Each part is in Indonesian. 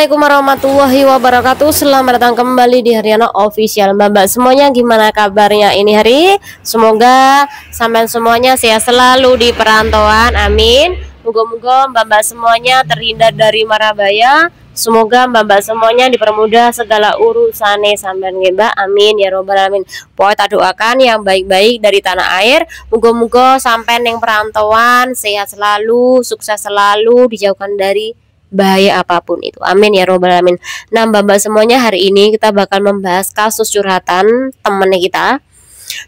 Assalamualaikum warahmatullahi wabarakatuh. Selamat datang kembali di Haryana Official. Mbak semuanya, gimana kabarnya ini hari? Semoga sampai semuanya sehat selalu di perantauan, amin. Moga-moga mbak semuanya terhindar dari mara bahaya. Semoga mbak semuanya dipermudah segala urusannya sampean mbak, amin ya robbal alamin. Pokoknya tak doakan yang baik-baik dari tanah air. Moga-moga sampean yang perantauan sehat selalu, sukses selalu, dijauhkan dari bahaya apapun itu, amin ya robbal alamin. Nah mbak semuanya, hari ini kita bakal membahas kasus curhatan temennya kita.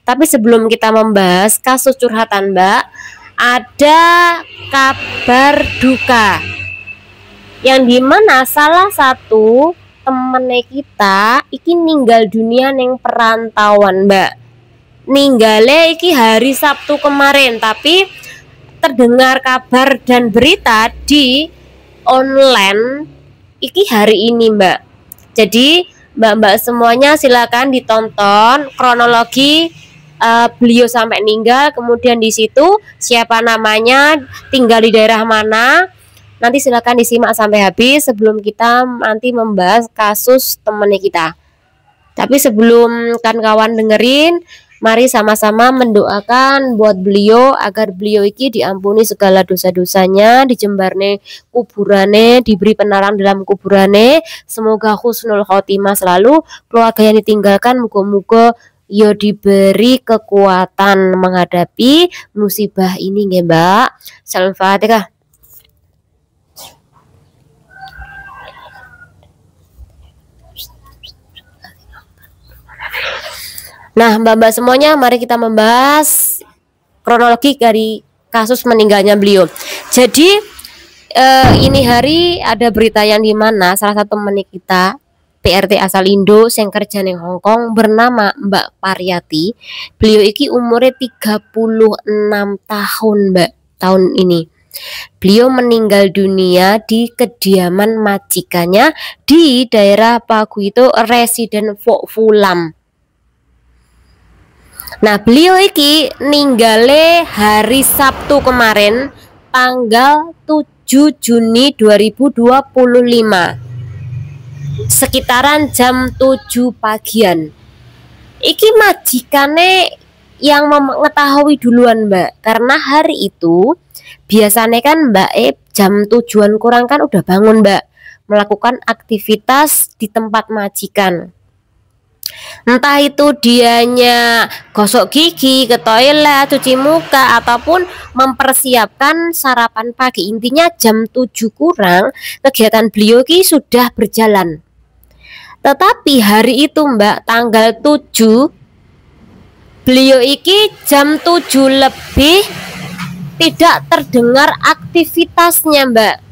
Tapi sebelum kita membahas kasus curhatan mbak, ada kabar duka yang dimana salah satu temennya kita iki ninggal dunia neng perantauan mbak. Ninggalnya iki hari Sabtu kemarin, tapi terdengar kabar dan berita di online iki hari ini mbak. Jadi mbak semuanya silakan ditonton kronologi beliau sampai meninggal, kemudian di situ siapa namanya, tinggal di daerah mana. Nanti silakan disimak sampai habis sebelum kita nanti membahas kasus temennya kita. Tapi sebelum kawan dengerin, mari sama-sama mendoakan buat beliau agar beliau iki diampuni segala dosa-dosanya, dijembarne kuburane, diberi penaran dalam kuburane. Semoga husnul khotimah selalu, keluarga yang ditinggalkan muga-muga yo diberi kekuatan menghadapi musibah ini nggih Mbak. Salam Fatihah. Nah mbak semuanya, mari kita membahas kronologi dari kasus meninggalnya beliau. Jadi ini hari ada berita yang dimana salah satu teman kita PRT asal Indo sing kerja ning Hongkong bernama Mbak Pariyati. Beliau iki umurnya 36 tahun mbak tahun ini. Beliau meninggal dunia di kediaman majikannya di daerah Paguito Residen Fok Fulam. Nah beliau iki ninggale hari Sabtu kemarin tanggal 7 Juni 2025 sekitaran jam 7 pagian. Iki majikane yang mengetahui duluan mbak, karena hari itu biasanya kan mbak jam 7-an kurang kan udah bangun mbak, melakukan aktivitas di tempat majikan. Entah itu dianya gosok gigi, ke toilet, cuci muka, ataupun mempersiapkan sarapan pagi. Intinya jam 7 kurang kegiatan beliau ki sudah berjalan. Tetapi hari itu mbak tanggal 7, beliau iki jam 7 lebih tidak terdengar aktivitasnya mbak.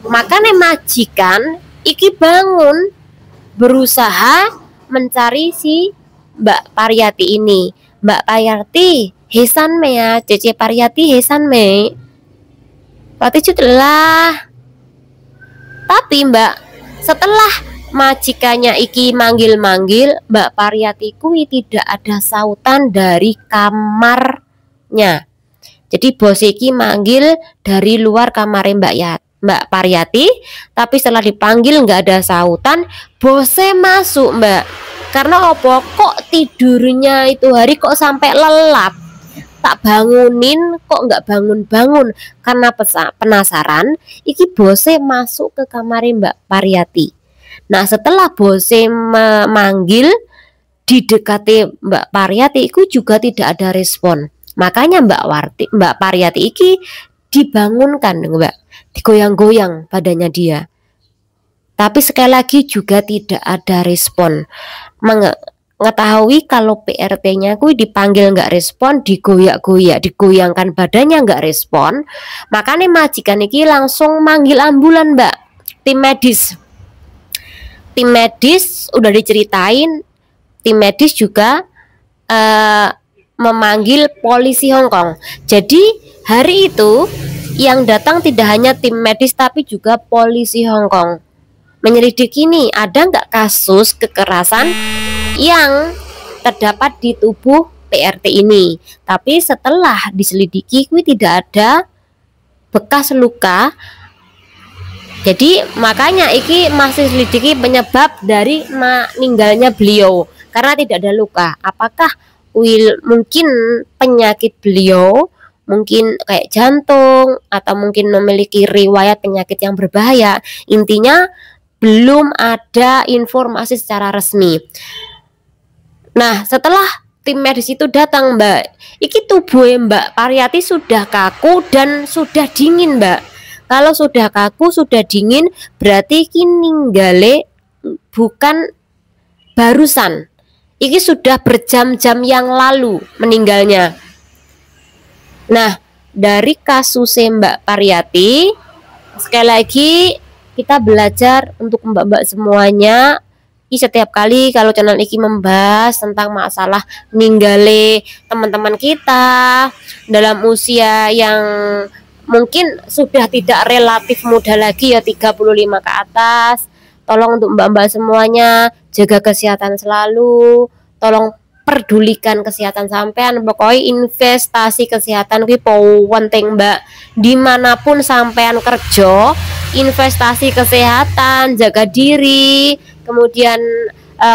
Makanya majikan iki bangun berusaha mencari si Mbak Pariyati ini. Mbak Pariyati hesan me ya, Cece Pariyati hesan me. Berarti lah. Tapi mbak, setelah majikannya iki manggil-manggil, Mbak Pariyati kui tidak ada sautan dari kamarnya. Jadi bos iki manggil dari luar kamar Mbak Pariyati, tapi setelah dipanggil nggak ada sautan, bose masuk mbak. Karena opo kok tidurnya itu hari kok sampai lelap, tak bangunin kok nggak bangun-bangun. Karena penasaran, iki bose masuk ke kamar Mbak Pariyati. Nah setelah bose memanggil, didekati Mbak Pariyati itu juga tidak ada respon. Makanya Mbak Pariyati iki dibangunkan mbak, digoyang-goyang badannya dia. Tapi sekali lagi juga tidak ada respon. Mengetahui kalau PRT-nya kui dipanggil nggak respon, digoyak-goyak, digoyangkan badannya nggak respon, makanya majikan iki langsung manggil ambulan mbak, tim medis. Tim medis udah diceritain, tim medis juga memanggil polisi Hongkong. Jadi hari itu yang datang tidak hanya tim medis tapi juga polisi Hongkong. Menyelidiki nih, ada nggak kasus kekerasan yang terdapat di tubuh PRT ini. Tapi setelah diselidiki, tidak ada bekas luka Jadi makanya iki masih selidiki penyebab dari meninggalnya beliau karena tidak ada luka. Apakah mungkin penyakit beliau mungkin kayak jantung atau mungkin memiliki riwayat penyakit yang berbahaya. Intinya belum ada informasi secara resmi. Nah, setelah tim medis itu datang, Mbak, iki tubuh Mbak Pariyati sudah kaku dan sudah dingin, Mbak. Kalau sudah kaku, sudah dingin, berarti iki ninggale bukan barusan. Iki sudah berjam-jam yang lalu meninggalnya. Nah, dari kasus Mbak Pariyati, sekali lagi kita belajar untuk mbak-mbak semuanya. Setiap kali kalau channel iki membahas tentang masalah ninggale teman-teman kita dalam usia yang mungkin sudah tidak relatif muda lagi ya, 35 ke atas. Tolong untuk mbak-mbak semuanya jaga kesehatan selalu. Tolong perdulikan kesehatan sampean. Pokoknya investasi kesehatan kuwi penting, Mbak. Dimanapun sampean kerja, investasi kesehatan, jaga diri, kemudian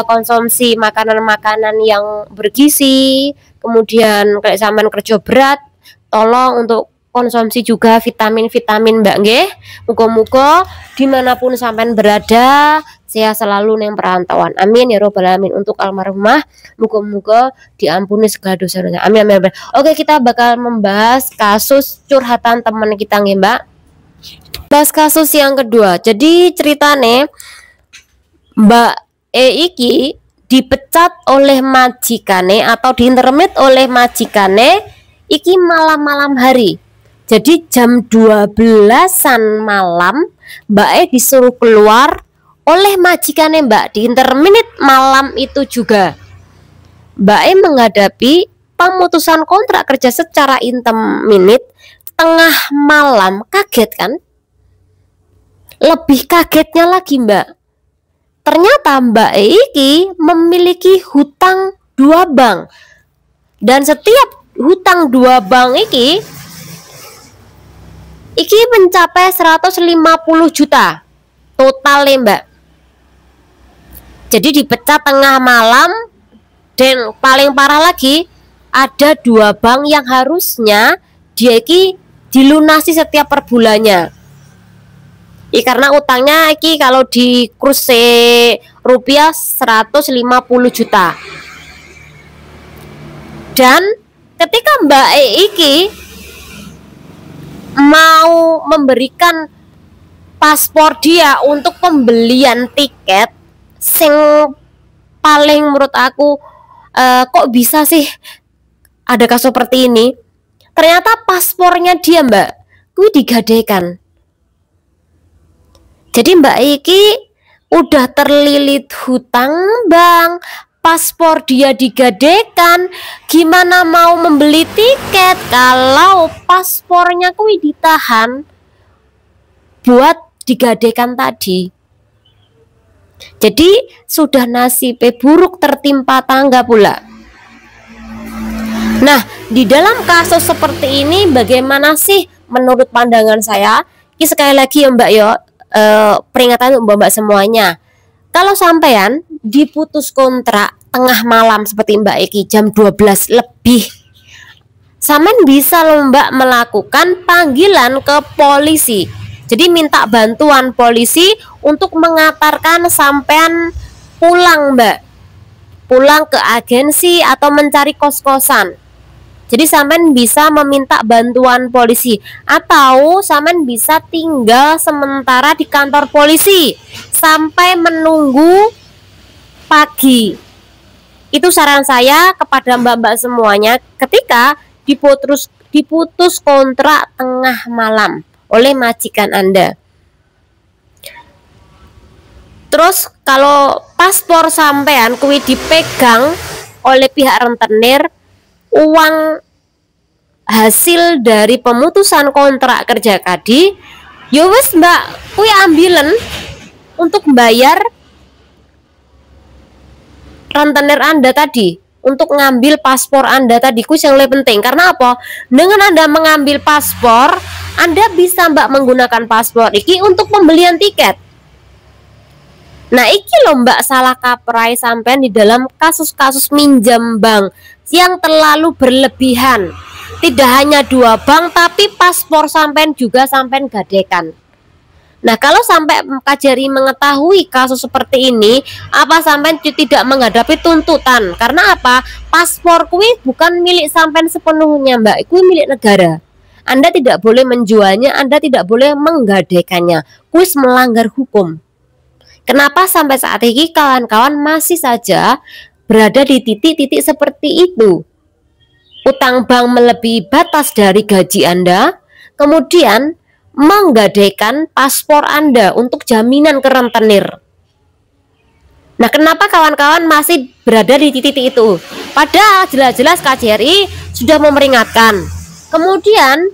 konsumsi makanan-makanan yang bergizi, kemudian kayak sampean kerja berat, tolong untuk konsumsi juga vitamin-vitamin, Mbak nggih. Muga-muga dimanapun sampean berada sehat selalu neng perantauan. Amin ya robbal alamin. Untuk almarhumah muga-muga diampuni segala dosa-dosa. Amin, amin, amin. Oke, kita bakal membahas kasus curhatan teman kita nggih, Mbak. Bahas kasus yang kedua. Jadi ceritane Mbak iki dipecat oleh majikane atau diintermit oleh majikane iki malam-malam hari. Jadi jam 12-an malam Mbak disuruh keluar oleh majikane, Mbak, di interminit malam itu juga. Mbak menghadapi pemutusan kontrak kerja secara interminit tengah malam. Kaget kan? Lebih kagetnya lagi, Mbak, ternyata Mbak iki memiliki hutang 2 bank. Dan setiap hutang 2 bank iki mencapai 150 juta totalnya, Mbak. Jadi dipecat tengah malam. Dan paling parah lagi, ada 2 bank yang harusnya dia iki dilunasi setiap per bulannya. Karena utangnya iki kalau di kursi rupiah 150 juta. Dan ketika Mbak iki mau memberikan paspor dia untuk pembelian tiket, sing paling menurut aku kok bisa sih ada kasus seperti ini. Ternyata paspornya dia, Mbak, kuwi digadaikan. Jadi Mbak iki udah terlilit hutang bank, paspor dia digadaikan, gimana mau membeli tiket kalau paspornya kuwi ditahan buat digadaikan tadi. Jadi sudah nasib buruk tertimpa tangga pula. Nah, di dalam kasus seperti ini bagaimana sih menurut pandangan saya? Ini sekali lagi ya, Mbak yo, peringatan untuk Mbak semuanya. Kalau sampean diputus kontrak tengah malam seperti Mbak Eki jam 12 lebih, sampean bisa loh, Mbak, melakukan panggilan ke polisi. Jadi minta bantuan polisi untuk mengantarkan sampean pulang, Mbak. Pulang ke agensi atau mencari kos-kosan. Jadi sampean bisa meminta bantuan polisi atau sampean bisa tinggal sementara di kantor polisi sampai menunggu pagi. Itu saran saya kepada mbak-mbak semuanya ketika diputus kontrak tengah malam oleh majikan Anda. Terus kalau paspor sampean kuwi dipegang oleh pihak rentenir, uang hasil dari pemutusan kontrak kerja tadi, ya wis, Mbak, kuwi ambilen untuk bayar rentenir Anda tadi, untuk ngambil paspor Anda tadi, kuis yang lebih penting. Karena apa? Dengan Anda mengambil paspor, Anda bisa Mbak menggunakan paspor iki untuk pembelian tiket. Nah, iki loh Mbak salah kaprai sampean di dalam kasus-kasus minjam bank yang terlalu berlebihan. Tidak hanya 2 bank, tapi paspor sampean juga sampean gadekan. Nah, kalau sampai Kajari mengetahui kasus seperti ini, apa sampean tidak menghadapi tuntutan? Karena apa? Paspor kuwi bukan milik sampean sepenuhnya, Mbak. Kuwi milik negara. Anda tidak boleh menjualnya, Anda tidak boleh menggadekannya. Kuwi melanggar hukum. Kenapa sampai saat ini kawan-kawan masih saja berada di titik-titik seperti itu? Utang bank melebihi batas dari gaji Anda, kemudian menggadaikan paspor Anda untuk jaminan ke rentenir. Nah, kenapa kawan-kawan masih berada di titik itu? Padahal jelas-jelas KJRI sudah memperingatkan. Kemudian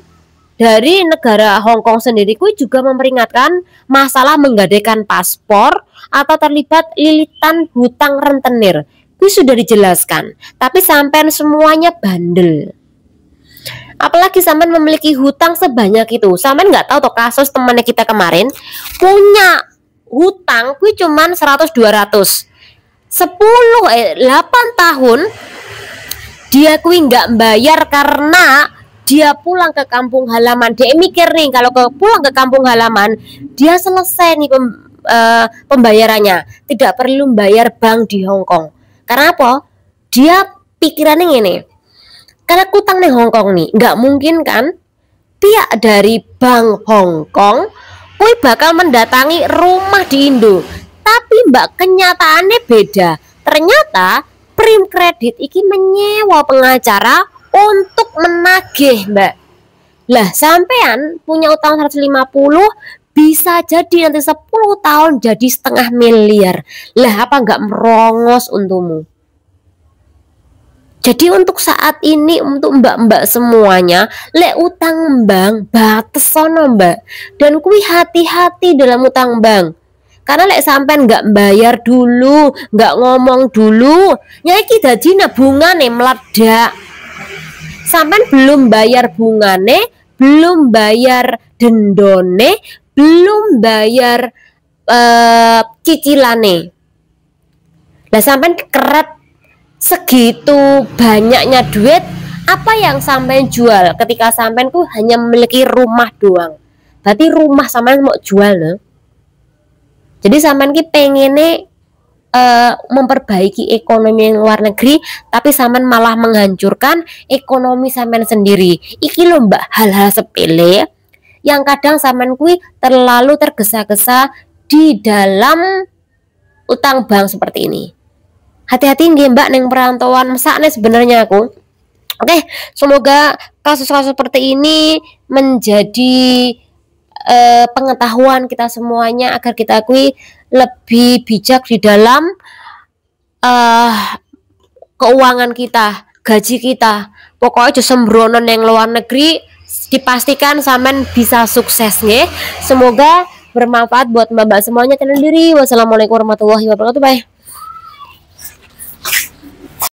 dari negara Hong Kong sendiri juga memperingatkan masalah menggadaikan paspor atau terlibat lilitan hutang rentenir. Itu sudah dijelaskan, tapi sampai semuanya bandel. Apalagi sampean memiliki hutang sebanyak itu. Sampean nggak tahu toh kasus temannya kita kemarin punya hutang kuwi cuman 100-200. 8 tahun dia kuwi nggak bayar karena dia pulang ke kampung halaman. Dia mikir nih kalau pulang ke kampung halaman dia selesai nih pembayarannya, tidak perlu bayar bank di Hong Kong. Karena apa? Dia pikirannya ini. Karena utang nih Hong Kong nih, nggak mungkin kan pihak dari Bank Hong Kong kui bakal mendatangi rumah di Indo. Tapi Mbak, kenyataannya beda. Ternyata Prim Kredit iki menyewa pengacara untuk menagih, Mbak. Lah, sampean punya utang 150 bisa jadi nanti 10 tahun jadi 1,5 miliar. Lah, apa nggak merongos untukmu? Jadi untuk saat ini untuk mbak-mbak semuanya, lek utang bank bates sono Mbak. Dan kuwi hati-hati dalam utang bank. Karena lek sampean nggak bayar dulu, nggak ngomong dulu, ya iki dadi bungane meledak. Sampean belum bayar bungane, belum bayar dendone, belum bayar cicilane. Lah sampean keret segitu banyaknya duit, apa yang sampean jual ketika sampean tuh hanya memiliki rumah doang? Berarti rumah sampean mau jual loh. Jadi sampean ki pengennya memperbaiki ekonomi yang luar negeri, tapi sampean malah menghancurkan ekonomi sampean sendiri. Iki lho Mbak, hal-hal sepele yang kadang sampean kuwi terlalu tergesa-gesa di dalam utang bank seperti ini. Hati-hati nggih Mbak neng perantauan mesakne sebenarnya aku. Oke, semoga kasus-kasus seperti ini menjadi pengetahuan kita semuanya agar kita akui lebih bijak di dalam keuangan kita, gaji kita. Pokoknya aja sembrono yang luar negeri, dipastikan sampean bisa sukses nggih. Semoga bermanfaat buat mbak-mbak semuanya. Kenal diri. Wassalamualaikum warahmatullahi wabarakatuh. Bye.